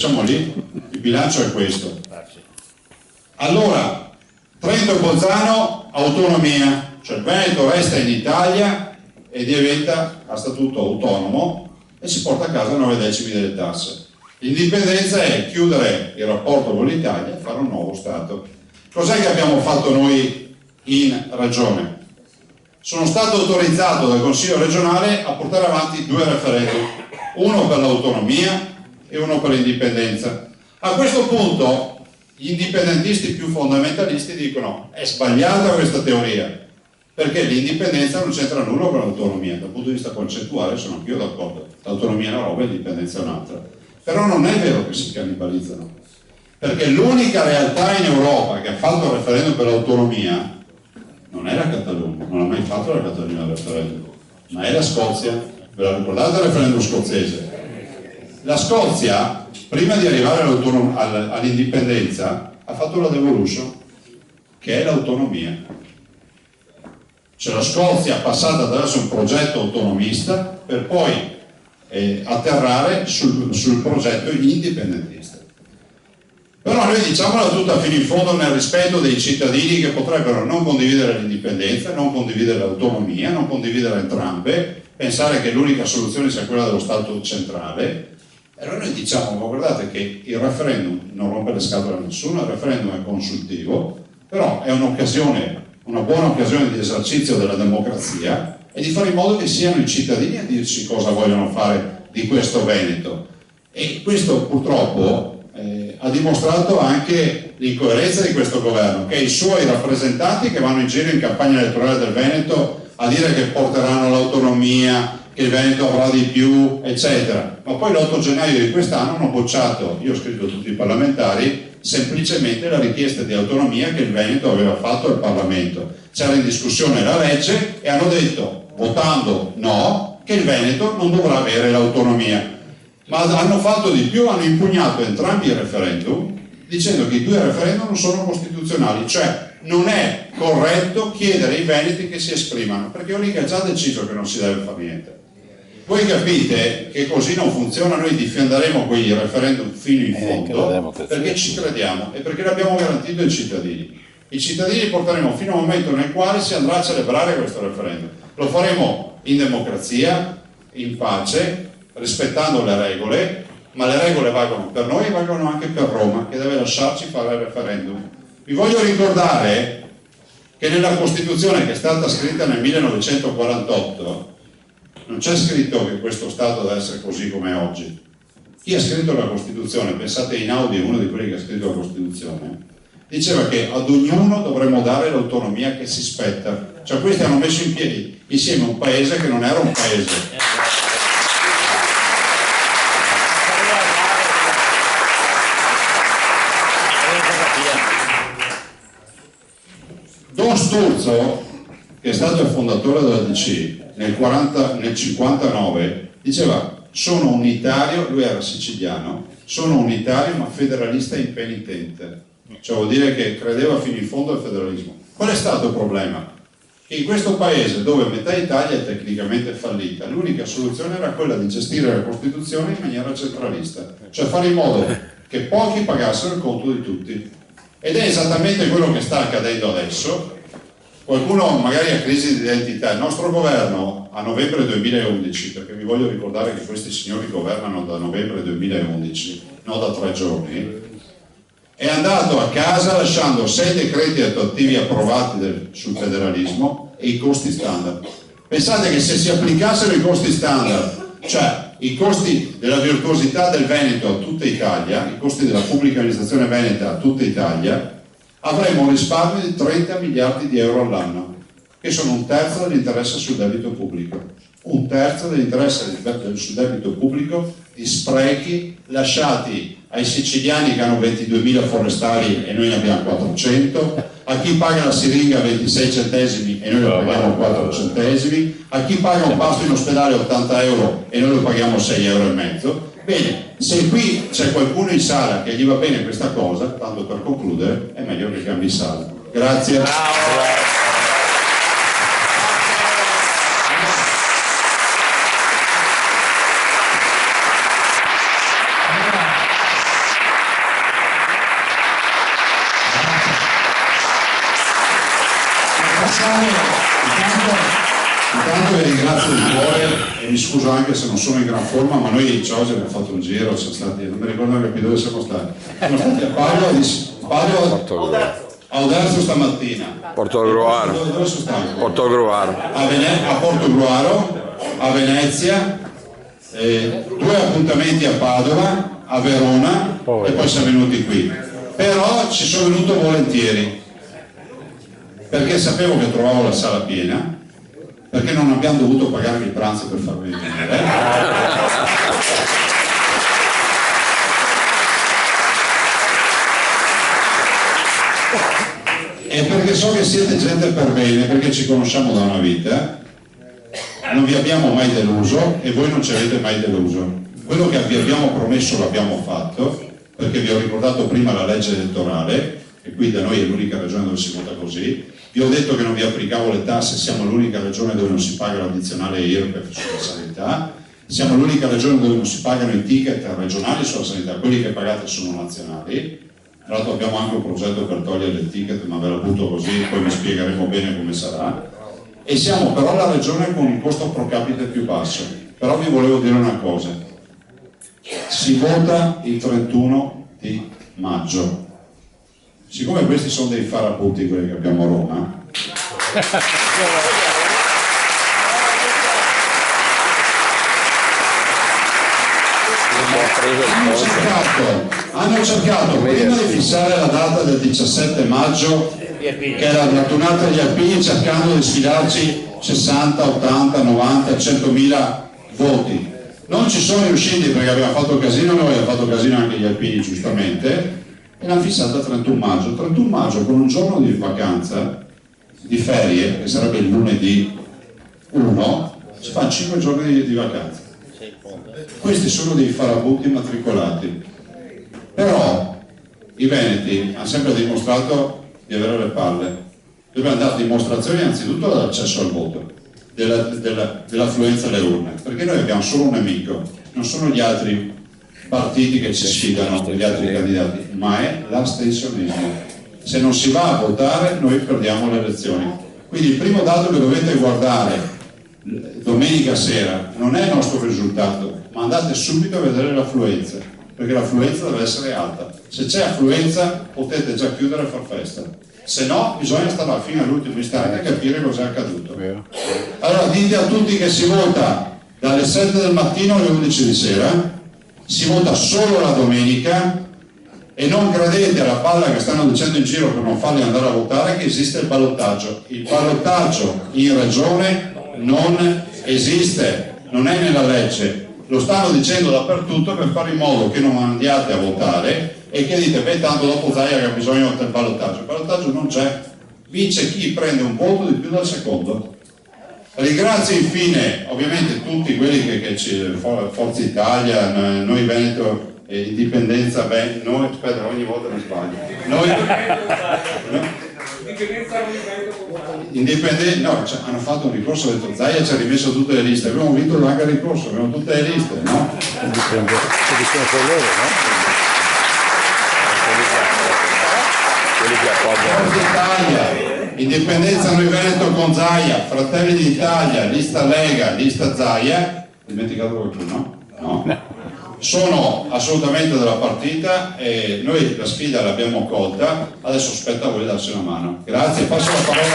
Siamo lì, il bilancio è questo. Allora, Trento e Bolzano, autonomia, cioè il Veneto resta in Italia e diventa a statuto autonomo e si porta a casa 9 decimi delle tasse. L'indipendenza è chiudere il rapporto con l'Italia e fare un nuovo Stato. Cos'è che abbiamo fatto noi in Regione? Sono stato autorizzato dal Consiglio regionale a portare avanti 2 referendum, uno per l'autonomia e uno per l'indipendenza. A questo punto gli indipendentisti più fondamentalisti dicono è sbagliata questa teoria, perché l'indipendenza non c'entra nulla con l'autonomia. Dal punto di vista concettuale sono anch'io d'accordo, l'autonomia è una roba e l'indipendenza è un'altra, però non è vero che si cannibalizzano, perché l'unica realtà in Europa che ha fatto il referendum per l'autonomia non è la Catalogna, non ha mai fatto la Catalogna il referendum, ma è la Scozia. Ve la ricordate il referendum scozzese? La Scozia, prima di arrivare all'indipendenza, ha fatto la devolution, che è l'autonomia. Cioè la Scozia è passata attraverso un progetto autonomista per poi atterrare sul progetto indipendentista. Però noi diciamola tutta fino in fondo nel rispetto dei cittadini che potrebbero non condividere l'indipendenza, non condividere l'autonomia, non condividere entrambe, pensare che l'unica soluzione sia quella dello Stato centrale. E allora noi diciamo, ma guardate che il referendum non rompe le scatole a nessuno, il referendum è consultivo, però è un'occasione, una buona occasione di esercizio della democrazia e di fare in modo che siano i cittadini a dirci cosa vogliono fare di questo Veneto. E questo purtroppo ha dimostrato anche l'incoerenza di questo governo, che i suoi rappresentanti che vanno in giro in campagna elettorale del Veneto a dire che porteranno l'autonomia, che il Veneto avrà di più, eccetera, ma poi l'8 gennaio di quest'anno hanno bocciato, io ho scritto a tutti i parlamentari, semplicemente la richiesta di autonomia che il Veneto aveva fatto al Parlamento. C'era in discussione la legge e hanno detto, votando no, che il Veneto non dovrà avere l'autonomia. Ma hanno fatto di più, hanno impugnato entrambi i referendum dicendo che i 2 referendum non sono costituzionali, cioè non è corretto chiedere ai veneti che si esprimano, perché Olica ha già deciso che non si deve fare niente. Voi capite che così non funziona, noi difenderemo quei referendum fino in fondo perché ci crediamo e perché l'abbiamo garantito ai cittadini. I cittadini li porteremo fino al momento nel quale si andrà a celebrare questo referendum. Lo faremo in democrazia, in pace, rispettando le regole, ma le regole valgono per noi e valgono anche per Roma, che deve lasciarci fare il referendum. Vi voglio ricordare che nella Costituzione che è stata scritta nel 1948 non c'è scritto che questo Stato deve essere così come è oggi. Chi ha scritto la Costituzione, pensate Einaudi è uno di quelli che ha scritto la Costituzione, diceva che ad ognuno dovremmo dare l'autonomia che si spetta. Cioè questi hanno messo in piedi insieme un paese che non era un paese. Don Sturzo, che è stato il fondatore della DC nel 59, diceva sono unitario, lui era siciliano, sono unitario ma federalista impenitente, cioè vuol dire che credeva fino in fondo al federalismo. Qual è stato il problema? Che in questo paese dove metà Italia è tecnicamente fallita, l'unica soluzione era quella di gestire la Costituzione in maniera centralista, cioè fare in modo che pochi pagassero il conto di tutti. Ed è esattamente quello che sta accadendo adesso. Qualcuno magari ha crisi di identità. Il nostro governo a novembre 2011, perché vi voglio ricordare che questi signori governano da novembre 2011, non da 3 giorni, è andato a casa lasciando 6 decreti attuativi approvati sul federalismo e i costi standard. Pensate che se si applicassero i costi standard, cioè i costi della virtuosità del Veneto a tutta Italia, i costi della pubblica amministrazione veneta a tutta Italia, avremo un risparmio di 30 miliardi di euro all'anno, che sono 1/3 dell'interesse sul debito pubblico. 1/3 dell'interesse sul debito pubblico di sprechi lasciati ai siciliani che hanno 22.000 forestali e noi ne abbiamo 400, a chi paga la siringa 26 centesimi e noi lo paghiamo 4 centesimi, a chi paga un pasto in ospedale 80 euro e noi lo paghiamo 6,5 euro. Bene, se qui c'è qualcuno in sala che gli va bene questa cosa, tanto per concludere, è meglio che cambi sala. Grazie. Bravo. mi scuso anche se non sono in gran forma, ma noi oggi abbiamo fatto un giro, siamo stati, non mi ricordo neanche dove siamo stati a a Oderzo stamattina, Portogruaro, dove sono stati? Portogruaro, A Portogruaro, a Venezia, 2 appuntamenti a Padova, a Verona e poi siamo venuti qui. Però ci sono venuto volentieri perché sapevo che trovavo la sala piena, perché non abbiamo dovuto pagare il pranzo per farvi venire. E perché so che siete gente per bene, perché ci conosciamo da una vita, non vi abbiamo mai deluso e voi non ci avete mai deluso. Quello che vi abbiamo promesso l'abbiamo fatto, perché vi ho ricordato prima la legge elettorale, e qui da noi è l'unica regione dove si vota così. Vi ho detto che non vi applicavo le tasse, siamo l'unica regione dove non si paga l'addizionale IRPEF sulla sanità, siamo l'unica regione dove non si pagano i ticket regionali sulla sanità, quelli che pagate sono nazionali. Tra l'altro abbiamo anche un progetto per togliere il ticket, ma ve la butto così, poi vi spiegheremo bene come sarà. E siamo però la regione con un costo pro capite più basso. Però vi volevo dire una cosa, si vota il 31 di maggio. Siccome questi sono dei farabutti quelli che abbiamo a Roma, hanno cercato prima di fissare la data del 17 maggio, che era la tornata degli alpini, cercando di sfilarci 60, 80, 90, 100.000 voti. Non ci sono riusciti perché abbiamo fatto casino noi, abbiamo fatto casino anche gli alpini giustamente, e l'hanno fissata il 31 maggio. 31 maggio con un giorno di vacanza, di ferie, che sarebbe il lunedì 1, si fa 5 giorni di vacanza. Questi sono dei farabutti immatricolati, però i veneti hanno sempre dimostrato di avere le palle. Dobbiamo dare dimostrazioni innanzitutto dell'accesso al voto, dell'affluenza alle urne, perché noi abbiamo solo un nemico, non sono gli altri partiti che ci sfidano, gli altri candidati, ma è l'astensionismo. Se non si va a votare noi perdiamo le elezioni. Quindi il primo dato che dovete guardare domenica sera non è il nostro risultato, ma andate subito a vedere l'affluenza, perché l'affluenza deve essere alta. Se c'è affluenza potete già chiudere e far festa, se no bisogna stare fino all'ultimo istante a capire cosa è accaduto. Allora dite a tutti che si vota dalle 7 del mattino alle 11 di sera, si vota solo la domenica, e non credete alla palla che stanno dicendo in giro per non farli andare a votare che esiste il ballottaggio. Il ballottaggio in regione non esiste, non è nella legge, lo stanno dicendo dappertutto per fare in modo che non andiate a votare e che dite beh tanto dopo Zaia che ha bisogno del ballottaggio. Il ballottaggio non c'è, vince chi prende un voto di più del secondo. Ringrazio infine ovviamente tutti quelli che Forza Italia, noi Veneto, Indipendenza, noi, aspetta, ogni volta mi sbaglio. Indipendenza, no, hanno fatto un ricorso, ha detto Zaia ci ha rimesso tutte le liste, abbiamo vinto anche il ricorso, abbiamo tutte le liste, no? Forza Italia, Indipendenza Noi Veneto con Zaia, Fratelli d'Italia, lista Lega, lista Zaia, ho dimenticato qualcuno? No? Sono assolutamente della partita e noi la sfida l'abbiamo colta, adesso spetta a voi darci una mano. Grazie, passo la parola.